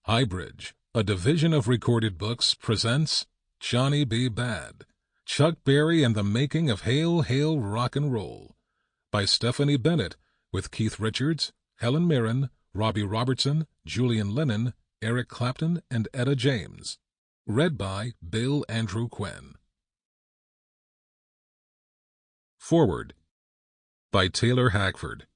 HighBridge, a division of Recorded Books, presents Johnny B. Bad, Chuck Berry and the Making of Hail, Hail, Rock and Roll, by Stephanie Bennett, with Keith Richards, Helen Mirren, Robbie Robertson, Julian Lennon, Eric Clapton, and Etta James. Read by Bill Andrew Quinn. Forward, by Taylor Hackford.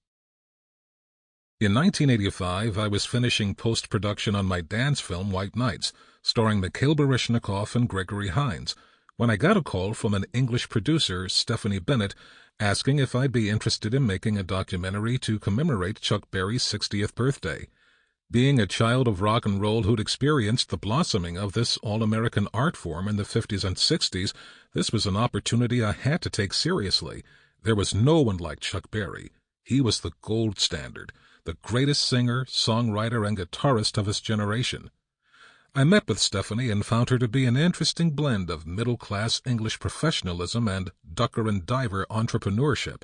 In 1985, I was finishing post-production on my dance film White Nights, starring Mikhail Baryshnikov and Gregory Hines, when I got a call from an English producer, Stephanie Bennett, asking if I'd be interested in making a documentary to commemorate Chuck Berry's 60th birthday. Being a child of rock and roll who'd experienced the blossoming of this all-American art form in the 50s and 60s, this was an opportunity I had to take seriously. There was no one like Chuck Berry. He was the gold standard, the greatest singer, songwriter, and guitarist of his generation. I met with Stephanie and found her to be an interesting blend of middle-class English professionalism and ducker-and-diver entrepreneurship.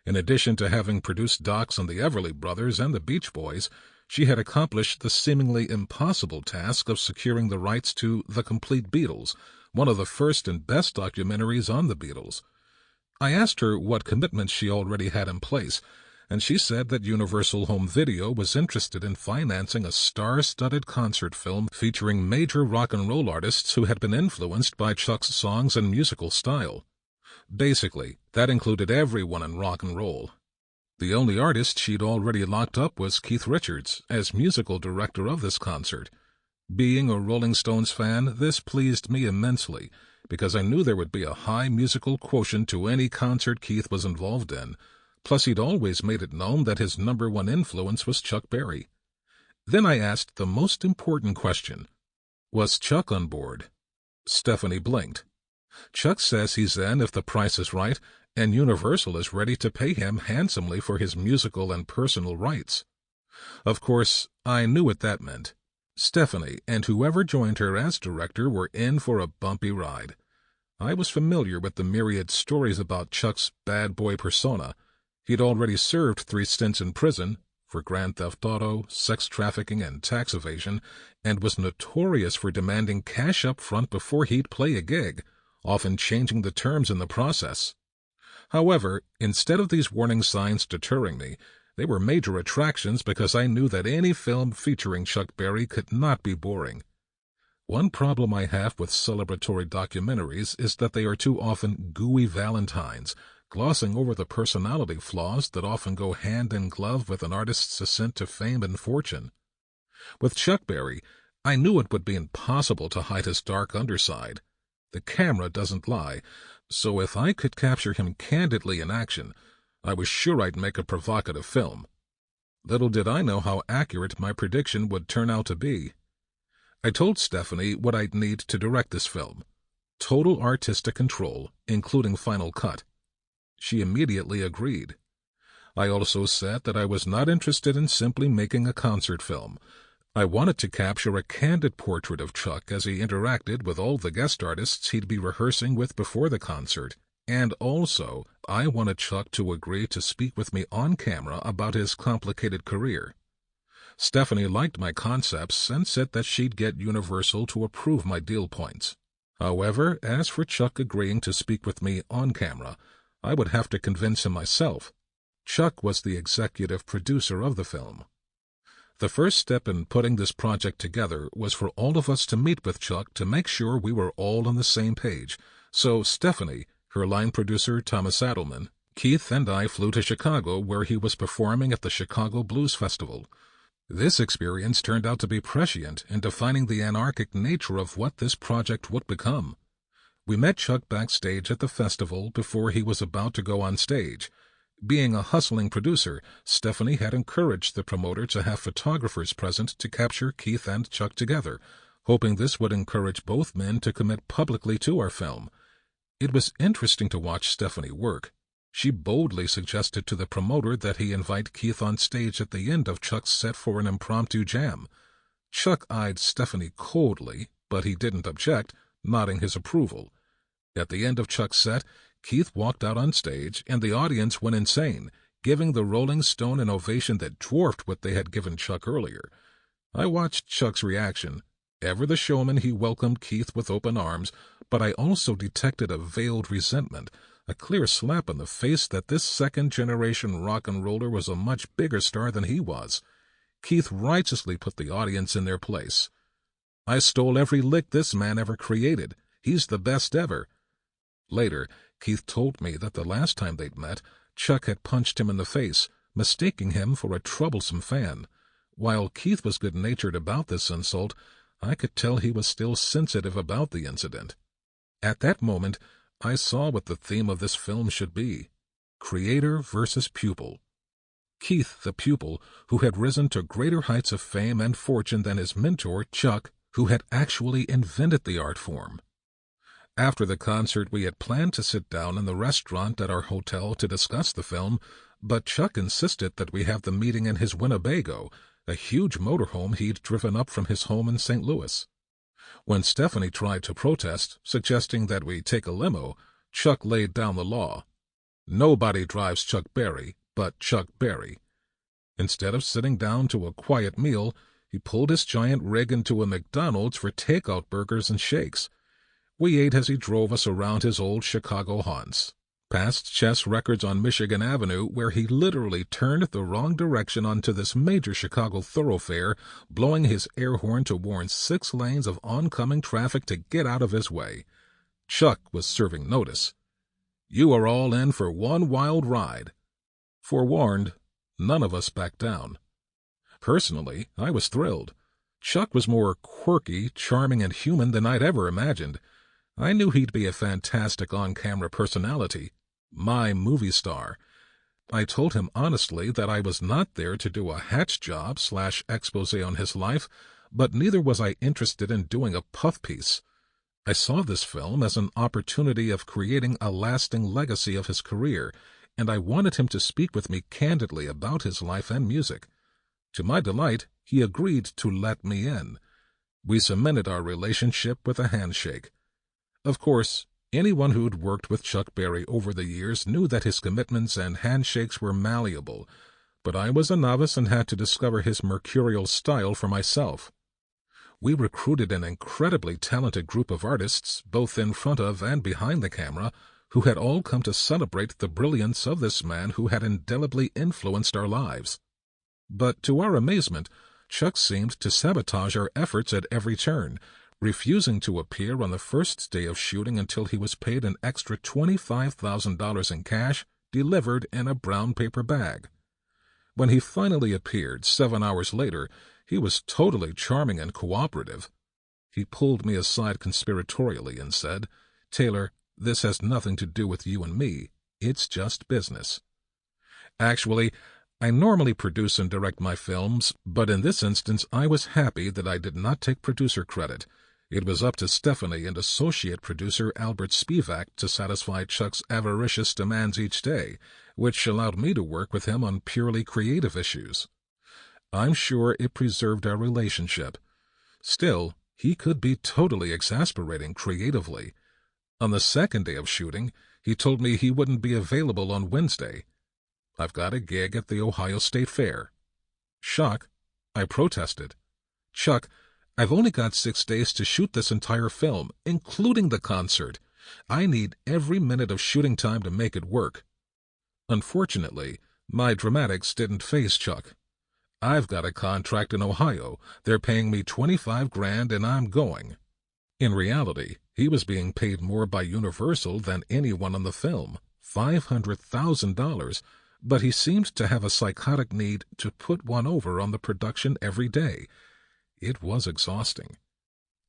In addition to having produced docs on the Everly Brothers and the Beach Boys, she had accomplished the seemingly impossible task of securing the rights to The Complete Beatles, one of the first and best documentaries on the Beatles. I asked her what commitments she already had in place, and she said that Universal Home Video was interested in financing a star-studded concert film featuring major rock and roll artists who had been influenced by Chuck's songs and musical style. Basically, that included everyone in rock and roll. The only artist she'd already locked up was Keith Richards, as musical director of this concert. Being a Rolling Stones fan, this pleased me immensely, because I knew there would be a high musical quotient to any concert Keith was involved in. Plus, he'd always made it known that his number one influence was Chuck Berry. Then I asked the most important question. Was Chuck on board? Stephanie blinked. Chuck says he's in if the price is right, and Universal is ready to pay him handsomely for his musical and personal rights. Of course, I knew what that meant. Stephanie and whoever joined her as director were in for a bumpy ride. I was familiar with the myriad stories about Chuck's bad boy persona. He'd already served 3 stints in prison for grand theft auto, sex trafficking, and tax evasion, and was notorious for demanding cash up front before he'd play a gig, often changing the terms in the process. However, instead of these warning signs deterring me, they were major attractions because I knew that any film featuring Chuck Berry could not be boring. One problem I have with celebratory documentaries is that they are too often gooey valentines, glossing over the personality flaws that often go hand in glove with an artist's ascent to fame and fortune. With Chuck Berry, I knew it would be impossible to hide his dark underside. The camera doesn't lie, so if I could capture him candidly in action, I was sure I'd make a provocative film. Little did I know how accurate my prediction would turn out to be. I told Stephanie what I'd need to direct this film: total artistic control, including final cut. She immediately agreed. I also said that I was not interested in simply making a concert film. I wanted to capture a candid portrait of Chuck as he interacted with all the guest artists he'd be rehearsing with before the concert, and also I wanted Chuck to agree to speak with me on camera about his complicated career. Stephanie liked my concepts and said that she'd get Universal to approve my deal points. However, as for Chuck agreeing to speak with me on camera, I would have to convince him myself. Chuck was the executive producer of the film. The first step in putting this project together was for all of us to meet with Chuck to make sure we were all on the same page. So Stephanie, her line producer Thomas Adelman, Keith, and I flew to Chicago, where he was performing at the Chicago Blues Festival. This experience turned out to be prescient in defining the anarchic nature of what this project would become. We met Chuck backstage at the festival before he was about to go on stage. Being a hustling producer, Stephanie had encouraged the promoter to have photographers present to capture Keith and Chuck together, hoping this would encourage both men to commit publicly to our film. It was interesting to watch Stephanie work. She boldly suggested to the promoter that he invite Keith on stage at the end of Chuck's set for an impromptu jam. Chuck eyed Stephanie coldly, but he didn't object, nodding his approval. At the end of Chuck's set, Keith walked out on stage, and the audience went insane, giving the Rolling Stone an ovation that dwarfed what they had given Chuck earlier. I watched Chuck's reaction. Ever the showman, he welcomed Keith with open arms, but I also detected a veiled resentment, a clear slap in the face that this second-generation rock and roller was a much bigger star than he was. Keith righteously put the audience in their place. "I stole every lick this man ever created. He's the best ever." Later, Keith told me that the last time they'd met, Chuck had punched him in the face, mistaking him for a troublesome fan. While Keith was good-natured about this insult, I could tell he was still sensitive about the incident. At that moment, I saw what the theme of this film should be: creator versus pupil. Keith, the pupil, who had risen to greater heights of fame and fortune than his mentor, Chuck, who had actually invented the art form. After the concert, we had planned to sit down in the restaurant at our hotel to discuss the film, but Chuck insisted that we have the meeting in his Winnebago, a huge motorhome he'd driven up from his home in St. Louis. When Stephanie tried to protest, suggesting that we take a limo, Chuck laid down the law. Nobody drives Chuck Berry but Chuck Berry. Instead of sitting down to a quiet meal, he pulled his giant rig into a McDonald's for takeout burgers and shakes. We ate as he drove us around his old Chicago haunts, past chess records on Michigan Avenue, where he literally turned the wrong direction onto this major Chicago thoroughfare, blowing his air horn to warn 6 lanes of oncoming traffic to get out of his way. Chuck was serving notice. "You are all in for one wild ride." Forewarned, none of us backed down. Personally, I was thrilled. Chuck was more quirky, charming, and human than I'd ever imagined. I knew he'd be a fantastic on-camera personality, my movie star. I told him honestly that I was not there to do a hatch job / expose on his life, but neither was I interested in doing a puff piece. I saw this film as an opportunity of creating a lasting legacy of his career, and I wanted him to speak with me candidly about his life and music. To my delight, he agreed to let me in. We cemented our relationship with a handshake. Of course, anyone who'd worked with Chuck Berry over the years knew that his commitments and handshakes were malleable, but I was a novice and had to discover his mercurial style for myself. We recruited an incredibly talented group of artists, both in front of and behind the camera, who had all come to celebrate the brilliance of this man who had indelibly influenced our lives. But to our amazement, Chuck seemed to sabotage our efforts at every turn, refusing to appear on the first day of shooting until he was paid an extra $25,000 in cash, delivered in a brown paper bag. When he finally appeared 7 hours later, he was totally charming and cooperative. He pulled me aside conspiratorially and said, "Taylor, this has nothing to do with you and me. It's just business." Actually, I normally produce and direct my films, but in this instance I was happy that I did not take producer credit. It was up to Stephanie and associate producer Albert Spivak to satisfy Chuck's avaricious demands each day, which allowed me to work with him on purely creative issues. I'm sure it preserved our relationship. Still, he could be totally exasperating creatively. On the second day of shooting, he told me he wouldn't be available on Wednesday. "I've got a gig at the Ohio State Fair." Shock, I protested. "Chuck, I've only got 6 days to shoot this entire film, including the concert. I need every minute of shooting time to make it work." Unfortunately, my dramatics didn't faze Chuck. "I've got a contract in Ohio. They're paying me $25,000 and I'm going." In reality, he was being paid more by Universal than anyone on the film, $500,000, but he seemed to have a psychotic need to put one over on the production every day. It was exhausting.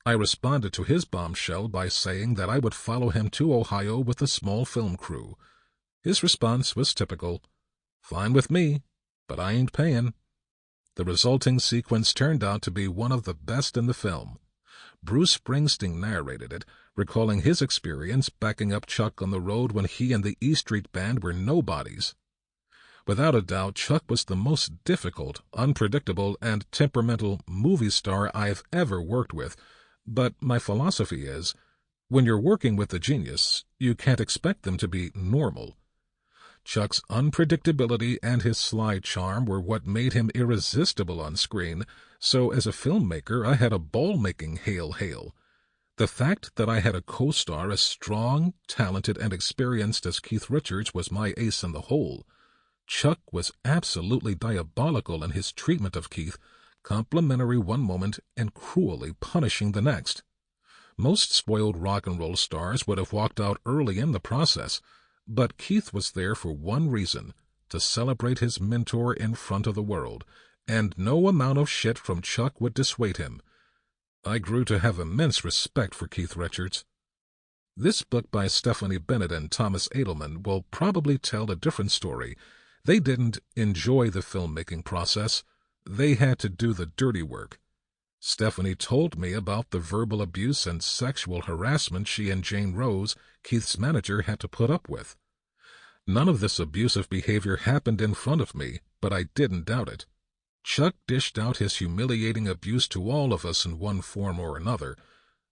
I responded to his bombshell by saying that I would follow him to Ohio with a small film crew. His response was typical: "Fine with me, but I ain't paying." The resulting sequence turned out to be one of the best in the film. Bruce Springsteen narrated it, recalling his experience backing up Chuck on the road when he and the E Street Band were nobodies. Without a doubt, Chuck was the most difficult, unpredictable, and temperamental movie star I've ever worked with, but my philosophy is, when you're working with a genius, you can't expect them to be normal. Chuck's unpredictability and his sly charm were what made him irresistible on screen, so as a filmmaker I had a ball making hail hail. The fact that I had a co-star as strong, talented, and experienced as Keith Richards was my ace in the hole. Chuck was absolutely diabolical in his treatment of Keith, complimentary one moment and cruelly punishing the next. Most spoiled rock and roll stars would have walked out early in the process, but Keith was there for one reason, to celebrate his mentor in front of the world, and no amount of shit from Chuck would dissuade him. I grew to have immense respect for Keith Richards. This book by Stephanie Bennett and Thomas Edelman will probably tell a different story. They didn't enjoy the filmmaking process. They had to do the dirty work. Stephanie told me about the verbal abuse and sexual harassment she and Jane Rose, Keith's manager, had to put up with. None of this abusive behavior happened in front of me, but I didn't doubt it. Chuck dished out his humiliating abuse to all of us in one form or another.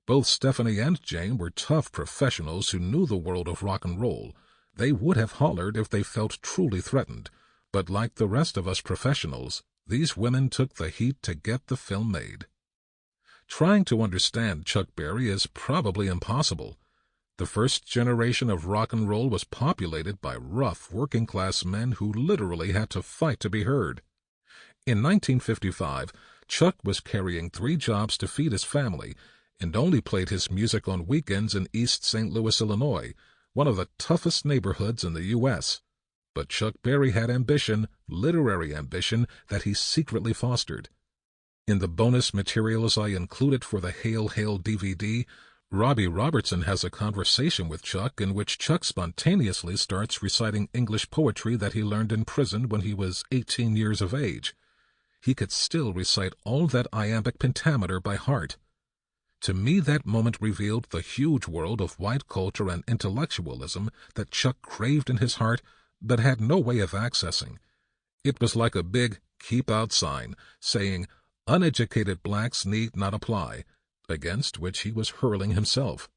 Both Stephanie and Jane were tough professionals who knew the world of rock and roll. They would have hollered if they felt truly threatened, but like the rest of us professionals, these women took the heat to get the film made. Trying to understand Chuck Berry is probably impossible. The first generation of rock and roll was populated by rough working-class men who literally had to fight to be heard. In 1955, Chuck was carrying 3 jobs to feed his family and only played his music on weekends in East St. Louis, Illinois, one of the toughest neighborhoods in the U.S. But Chuck Berry had ambition, literary ambition, that he secretly fostered. In the bonus materials I included for the Hail Hail DVD, Robbie Robertson has a conversation with Chuck in which Chuck spontaneously starts reciting English poetry that he learned in prison when he was 18 years of age. He could still recite all that iambic pentameter by heart. To me, that moment revealed the huge world of white culture and intellectualism that Chuck craved in his heart but had no way of accessing. It was like a big "keep out" sign saying, "Uneducated blacks need not apply," against which he was hurling himself.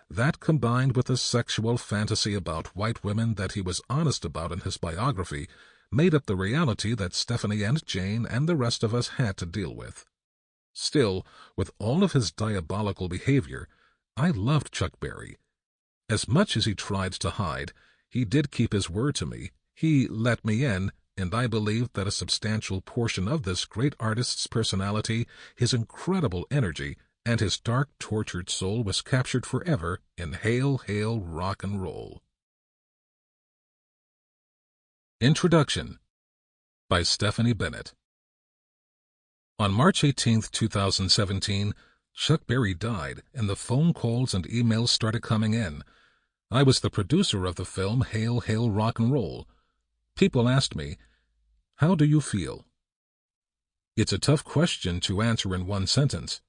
That, combined with a sexual fantasy about white women that he was honest about in his biography, made up the reality that Stephanie and Jane and the rest of us had to deal with. Still, with all of his diabolical behavior, I loved Chuck Berry. As much as he tried to hide, he did keep his word to me. He let me in, and I believed that a substantial portion of this great artist's personality, his incredible energy, and his dark, tortured soul was captured forever in Hail, Hail, Rock and Roll. Introduction by Stephanie Bennett. On March 18, 2017, Chuck Berry died, and the phone calls and emails started coming in. I was the producer of the film Hail, Hail, Rock and Roll. People asked me, "How do you feel?" It's a tough question to answer in one sentence.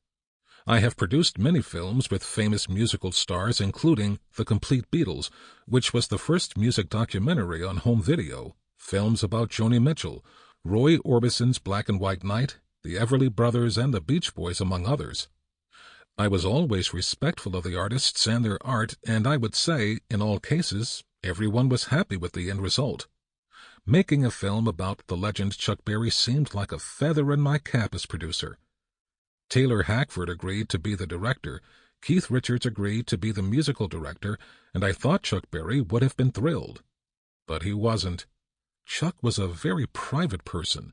I have produced many films with famous musical stars, including The Complete Beatles, which was the first music documentary on home video, films about Joni Mitchell, Roy Orbison's Black and White Night, the Everly Brothers, and the Beach Boys, among others. I was always respectful of the artists and their art, and I would say, in all cases, everyone was happy with the end result. Making a film about the legend Chuck Berry seemed like a feather in my cap as producer. Taylor Hackford agreed to be the director, Keith Richards agreed to be the musical director, and I thought Chuck Berry would have been thrilled. But he wasn't. Chuck was a very private person.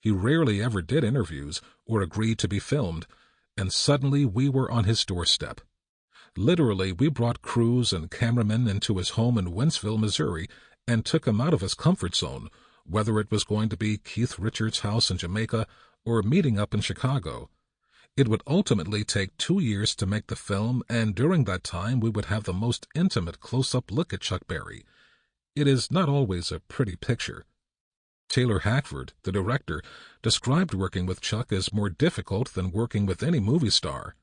He rarely ever did interviews or agreed to be filmed, and suddenly we were on his doorstep. Literally, we brought crews and cameramen into his home in Wentzville, Missouri, and took him out of his comfort zone, whether it was going to be Keith Richards' house in Jamaica or meeting up in Chicago. It would ultimately take 2 years to make the film, and during that time we would have the most intimate close-up look at Chuck Berry. It is not always a pretty picture. Taylor Hackford, the director, described working with Chuck as more difficult than working with any movie star.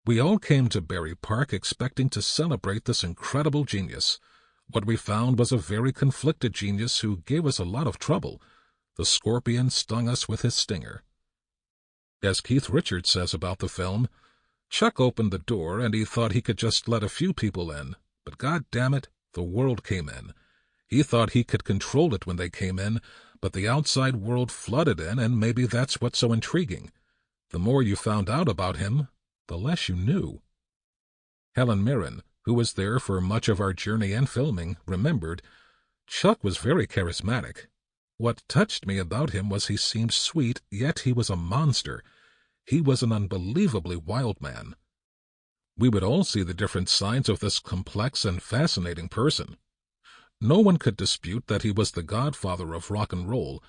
We all came to Berry Park expecting to celebrate this incredible genius. What we found was a very conflicted genius who gave us a lot of trouble. The scorpion stung us with his stinger. As Keith Richards says about the film, Chuck opened the door and he thought he could just let a few people in, but God damn it, the world came in. He thought he could control it when they came in, but the outside world flooded in, and maybe that's what's so intriguing. The more you found out about him, the less you knew. Helen Mirren, who was there for much of our journey and filming, remembered, Chuck was very charismatic. What touched me about him was he seemed sweet, yet he was a monster. He was an unbelievably wild man. We would all see the different sides of this complex and fascinating person. No one could dispute that he was the godfather of rock and roll.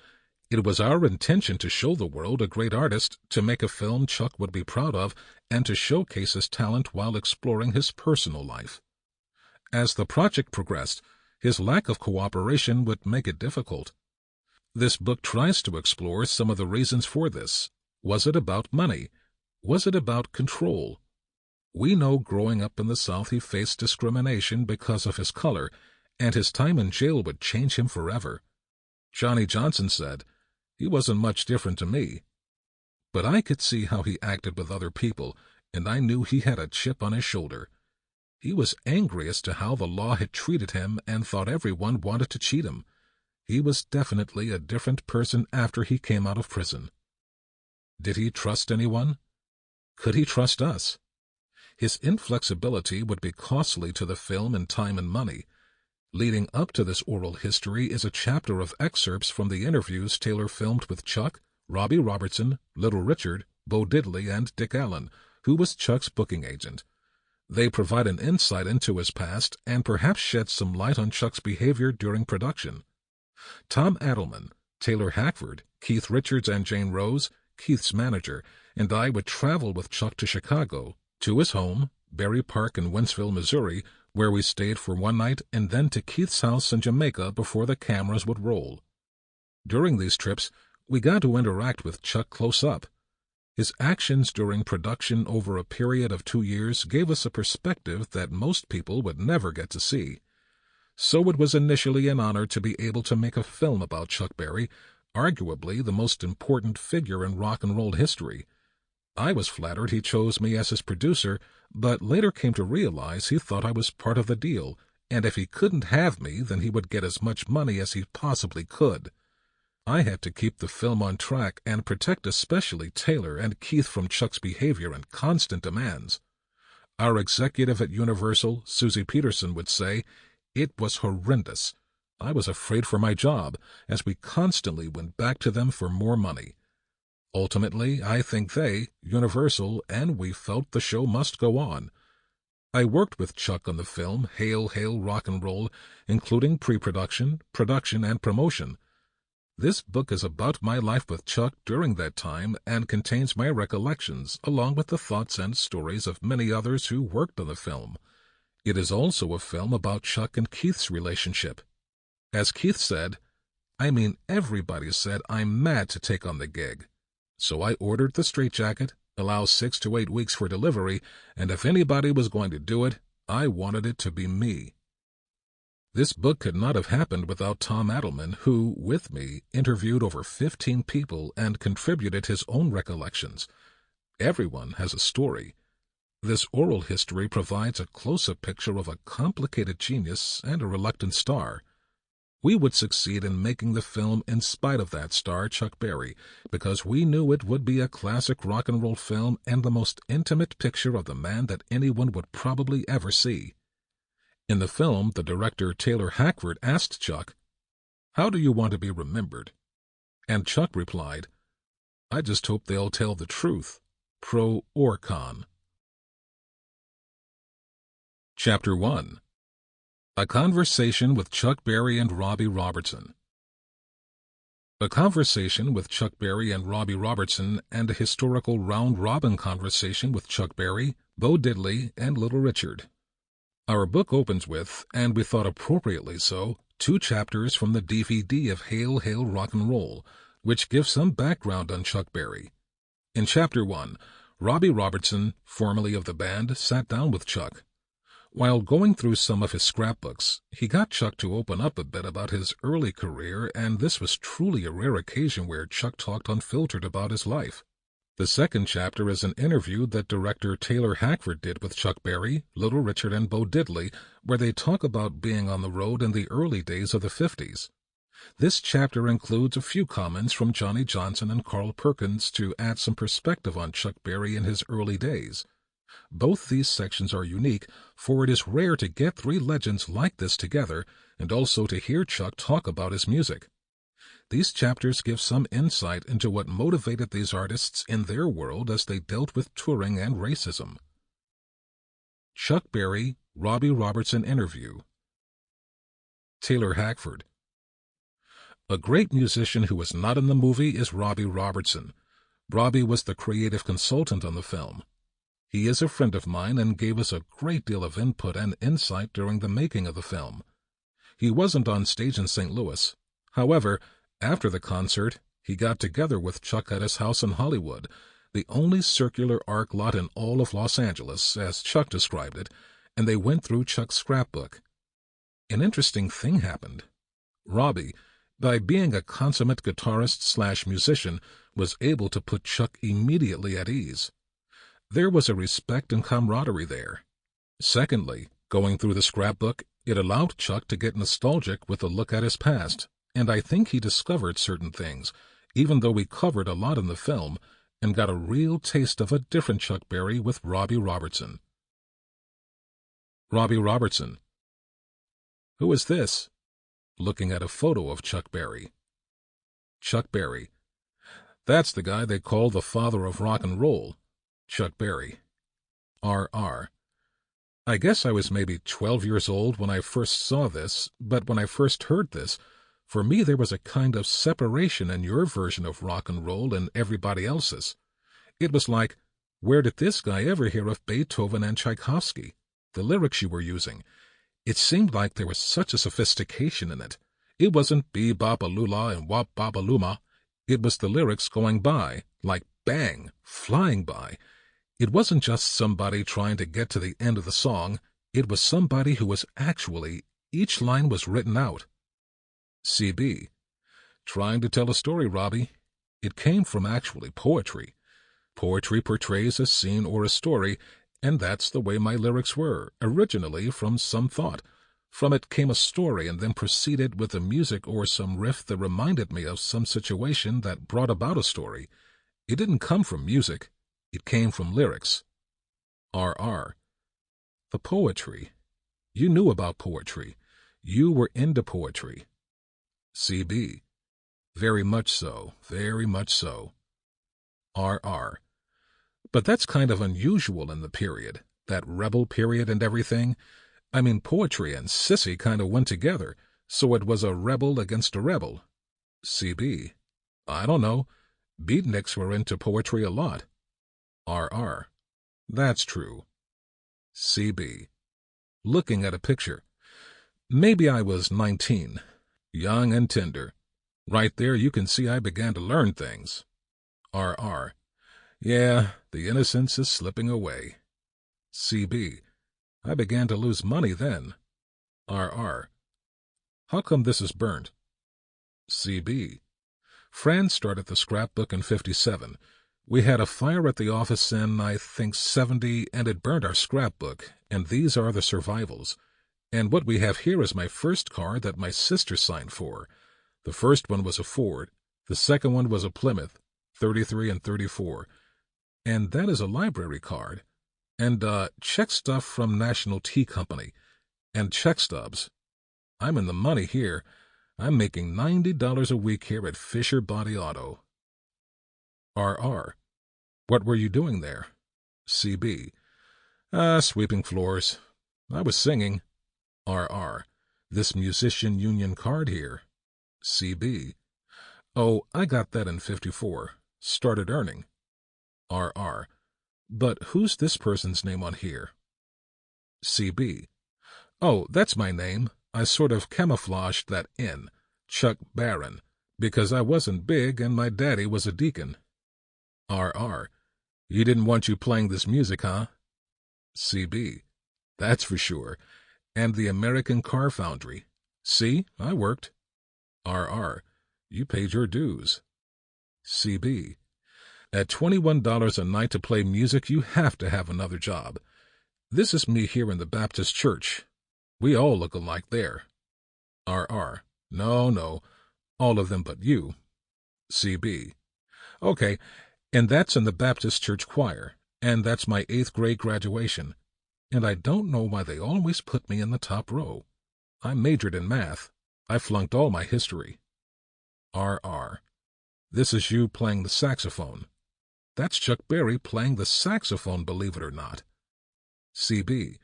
It was our intention to show the world a great artist, to make a film Chuck would be proud of, and to showcase his talent while exploring his personal life. As the project progressed, his lack of cooperation would make it difficult. This book tries to explore some of the reasons for this. Was it about money? Was it about control? We know growing up in the South he faced discrimination because of his color, and his time in jail would change him forever. Johnny Johnson said, "He wasn't much different to me." But I could see how he acted with other people, and I knew he had a chip on his shoulder. He was angry as to how the law had treated him and thought everyone wanted to cheat him. He was definitely a different person after he came out of prison. Did he trust anyone? Could he trust us? His inflexibility would be costly to the film in time and money. Leading up to this oral history is a chapter of excerpts from the interviews Taylor filmed with Chuck, Robbie Robertson, Little Richard, Bo Diddley, and Dick Allen, who was Chuck's booking agent. They provide an insight into his past and perhaps shed some light on Chuck's behavior during production. Tom Adelman, Taylor Hackford, Keith Richards, and Jane Rose, Keith's manager, and I would travel with Chuck to Chicago, to his home, Berry Park in Wentzville, Missouri, where we stayed for one night, and then to Keith's house in Jamaica before the cameras would roll. During these trips, we got to interact with Chuck close up. His actions during production over a period of 2 years gave us a perspective that most people would never get to see. So it was initially an honor to be able to make a film about Chuck Berry, arguably the most important figure in rock and roll history. I was flattered he chose me as his producer, but later came to realize he thought I was part of the deal, and if he couldn't have me, then he would get as much money as he possibly could. I had to keep the film on track and protect especially Taylor and Keith from Chuck's behavior and constant demands. Our executive at Universal, Susie Peterson, would say, "It was horrendous. I was afraid for my job, as we constantly went back to them for more money." Ultimately, I think they, Universal, and we felt the show must go on. I worked with Chuck on the film Hail, Hail, Rock and Roll, including pre-production, production, and promotion. This book is about my life with Chuck during that time and contains my recollections, along with the thoughts and stories of many others who worked on the film. It is also a film about Chuck and Keith's relationship. As Keith said, everybody said I'm mad to take on the gig. So I ordered the straitjacket, allow 6 to 8 weeks for delivery, and if anybody was going to do it, I wanted it to be me. This book could not have happened without Tom Adelman, who, with me, interviewed over 15 people and contributed his own recollections. Everyone has a story. This oral history provides a close-up picture of a complicated genius and a reluctant star. We would succeed in making the film in spite of that star, Chuck Berry, because we knew it would be a classic rock and roll film and the most intimate picture of the man that anyone would probably ever see. In the film, the director Taylor Hackford asked Chuck, "How do you want to be remembered?" And Chuck replied, "I just hope they'll tell the truth, pro or con." Chapter 1. A Conversation with Chuck Berry and Robbie Robertson. A conversation with Chuck Berry and Robbie Robertson, and a historical round-robin conversation with Chuck Berry, Bo Diddley, and Little Richard. Our book opens with, and we thought appropriately so, 2 chapters from the DVD of Hail, Hail, Rock and Roll, which give some background on Chuck Berry. In Chapter 1, Robbie Robertson, formerly of the band, sat down with Chuck. While going through some of his scrapbooks, he got Chuck to open up a bit about his early career, and this was truly a rare occasion where Chuck talked unfiltered about his life. The second chapter is an interview that director Taylor Hackford did with Chuck Berry, Little Richard, and Bo Diddley, where they talk about being on the road in the early days of the 50s. This chapter includes a few comments from Johnny Johnson and Carl Perkins to add some perspective on Chuck Berry in his early days. Both these sections are unique, for it is rare to get three legends like this together, and also to hear Chuck talk about his music. These chapters give some insight into what motivated these artists in their world as they dealt with touring and racism. Chuck Berry, Robbie Robertson interview. Taylor Hackford. A great musician who was not in the movie is Robbie Robertson. Robbie was the creative consultant on the film. He is a friend of mine and gave us a great deal of input and insight during the making of the film. He wasn't on stage in St. Louis. However, after the concert, he got together with Chuck at his house in Hollywood, the only circular arc lot in all of Los Angeles, as Chuck described it, and they went through Chuck's scrapbook. An interesting thing happened. Robbie, by being a consummate guitarist/musician, was able to put Chuck immediately at ease. There was a respect and camaraderie there. Secondly, going through the scrapbook, it allowed Chuck to get nostalgic with a look at his past, and I think he discovered certain things, even though we covered a lot in the film, and got a real taste of a different Chuck Berry with Robbie Robertson. Robbie Robertson. Who is this? Looking at a photo of Chuck Berry. Chuck Berry. That's the guy they call the father of rock and roll. Chuck Berry. R.R. I guess I was maybe 12 years old when I first saw this, but when I first heard this, for me there was a kind of separation in your version of rock and roll and everybody else's. It was like, where did this guy ever hear of Beethoven and Tchaikovsky? The lyrics you were using. It seemed like there was such a sophistication in it. It wasn't bee-bop-a-lula and wop-bop-a-luma. It was the lyrics going by, like bang, flying by. It wasn't just somebody trying to get to the end of the song. It was somebody who was actually, each line was written out. C.B. Trying to tell a story, Robbie. It came from actually poetry. Poetry portrays a scene or a story, and that's the way my lyrics were, originally from some thought. From it came a story and then proceeded with the music or some riff that reminded me of some situation that brought about a story. It didn't come from music. It came from lyrics. R.R. The poetry. You knew about poetry. You were into poetry. C.B. Very much so, very much so. R.R. But that's kind of unusual in the period, that rebel period and everything. I mean, poetry and sissy kind of went together, so it was a rebel against a rebel. C.B. I don't know. Beatniks were into poetry a lot. R.R. That's true. C.B. Looking at a picture. Maybe I was 19. Young and tender. Right there you can see I began to learn things. R.R. Yeah, the innocence is slipping away. C.B. I began to lose money then. R.R. How come this is burnt? C.B. Fran started the scrapbook in 57. We had a fire at the office in, I think, 70, and it burnt our scrapbook, and these are the survivals. And what we have here is my first car that my sister signed for. The first one was a Ford. The second one was a Plymouth, 33 and 34. And that is a library card. And check stuff from National Tea Company. And check stubs. I'm in the money here. I'm making $90 a week here at Fisher Body Auto. R.R. What were you doing there? C.B. Sweeping floors. I was singing. R.R. This musician union card here. C.B. Oh, I got that in 54. Started earning. R.R. But who's this person's name on here? C.B. Oh, that's my name. I sort of camouflaged that in, Chuck Barron, because I wasn't big and my daddy was a deacon. R.R. He didn't want you playing this music, huh? C.B. That's for sure. And the American Car Foundry. See, I worked. R.R. You paid your dues. C.B. At $21 a night to play music, you have to have another job. This is me here in the Baptist church. We all look alike there. R.R. No, all of them but you. C.B. Okay, and that's in the Baptist church choir, and that's my 8th grade graduation, and I don't know why they always put me in the top row. I majored in math. I flunked all my history. R.R. This is you playing the saxophone. That's Chuck Berry playing the saxophone, believe it or not. C.B.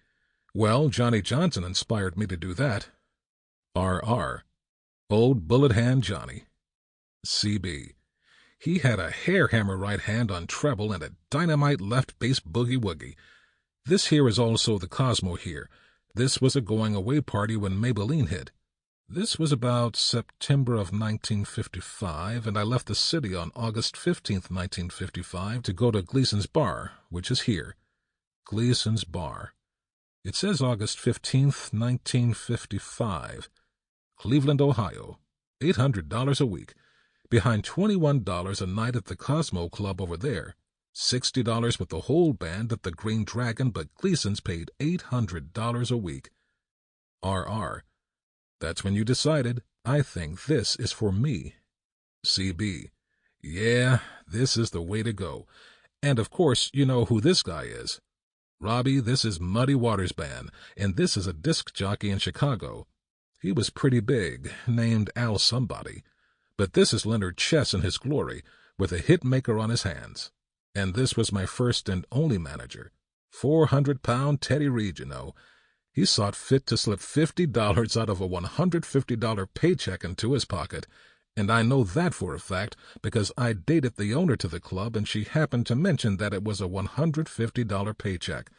Well, Johnny Johnson inspired me to do that. R.R. Old bullet hand Johnny. C.B. He had a hair hammer right hand on treble and a dynamite left bass boogie-woogie. This here is also the Cosmo here. This was a going-away party when Maybelline hit. This was about September of 1955, and I left the city on August 15th, 1955, to go to Gleason's Bar, which is here. Gleason's Bar. It says August 15th, 1955. Cleveland, Ohio. $800 a week. Behind $21 a night at the Cosmo Club over there. $60 with the whole band at the Green Dragon, but Gleason's paid $800 a week. R.R. That's when you decided, I think this is for me. C.B. Yeah, this is the way to go. And of course, you know who this guy is. Robbie, this is Muddy Waters Band, and this is a disc jockey in Chicago. He was pretty big, named Al somebody. But this is Leonard Chess in his glory, with a hit maker on his hands. And this was my first and only manager. 400-pound Teddy Reed, you know. He sought fit to slip $50 out of a $150 paycheck into his pocket, and I know that for a fact because I dated the owner to the club and she happened to mention that it was a $150 paycheck.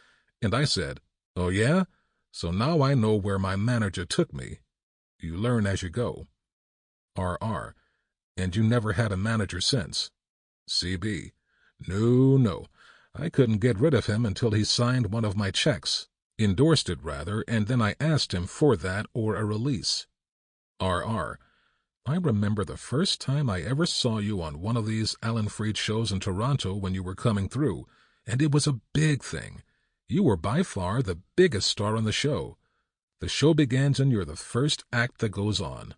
And I said, "Oh yeah? So now I know where my manager took me." You learn as you go. R.R. And you never had a manager since? C.B. No. I couldn't get rid of him until he signed one of my checks. Endorsed it, rather, and then I asked him for that or a release. R.R. I remember the first time I ever saw you on one of these Alan Freed shows in Toronto when you were coming through, and it was a big thing. You were by far the biggest star on the show. The show begins and you're the first act that goes on.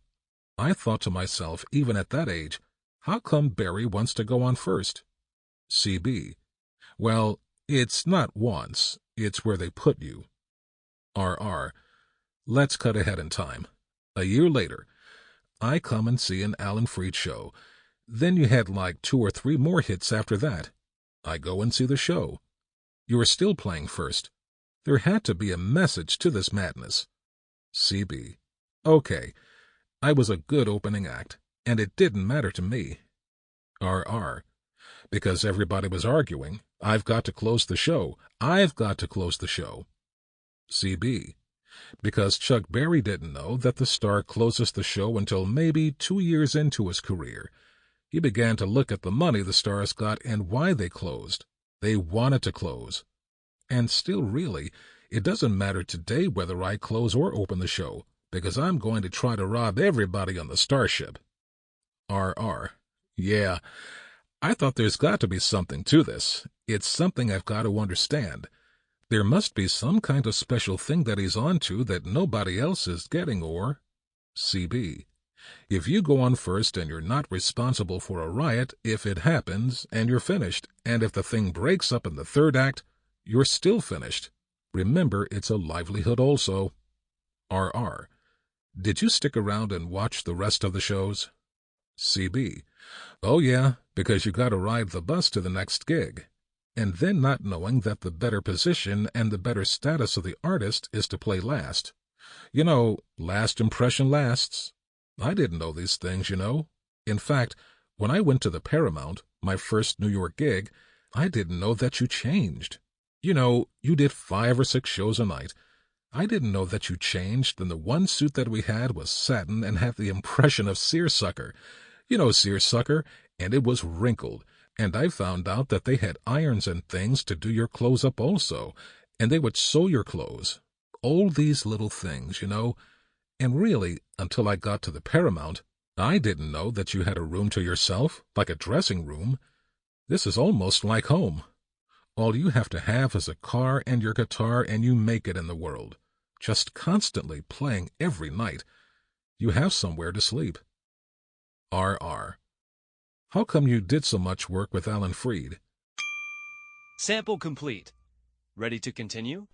I thought to myself, even at that age, how come Barry wants to go on first? C.B. Well, it's not once, it's where they put you. R.R. Let's cut ahead in time. A year later, I come and see an Alan Freed show. Then you had like 2 or 3 more hits after that. I go and see the show. You were still playing first. There had to be a message to this madness. C.B. Okay, I was a good opening act, and it didn't matter to me. R.R. Because everybody was arguing, I've got to close the show. I've got to close the show. C.B. Because Chuck Berry didn't know that the star closes the show until maybe 2 years into his career. He began to look at the money the stars got and why they closed. They wanted to close. And still, really, it doesn't matter today whether I close or open the show, because I'm going to try to rob everybody on the starship. R.R. Yeah, I thought there's got to be something to this. It's something I've got to understand. There must be some kind of special thing that he's onto that nobody else is getting, or... C.B. If you go on first and you're not responsible for a riot, if it happens, and you're finished, and if the thing breaks up in the 3rd act, you're still finished. Remember, it's a livelihood also. R.R. Did you stick around and watch the rest of the shows? C.B. Oh, yeah, because you got to ride the bus to the next gig. And then not knowing that the better position and the better status of the artist is to play last. You know, last impression lasts. I didn't know these things, you know. In fact, when I went to the Paramount, my first New York gig, I didn't know that you changed. You know, you did 5 or 6 shows a night. I didn't know that you changed, and the one suit that we had was satin and had the impression of seersucker. You know seersucker, and it was wrinkled. And I found out that they had irons and things to do your clothes up also, and they would sew your clothes. All these little things, you know. And really, until I got to the Paramount, I didn't know that you had a room to yourself, like a dressing room. This is almost like home. All you have to have is a car and your guitar, and you make it in the world. Just constantly playing every night. You have somewhere to sleep. R.R. How come you did so much work with Alan Freed? Sample complete. Ready to continue?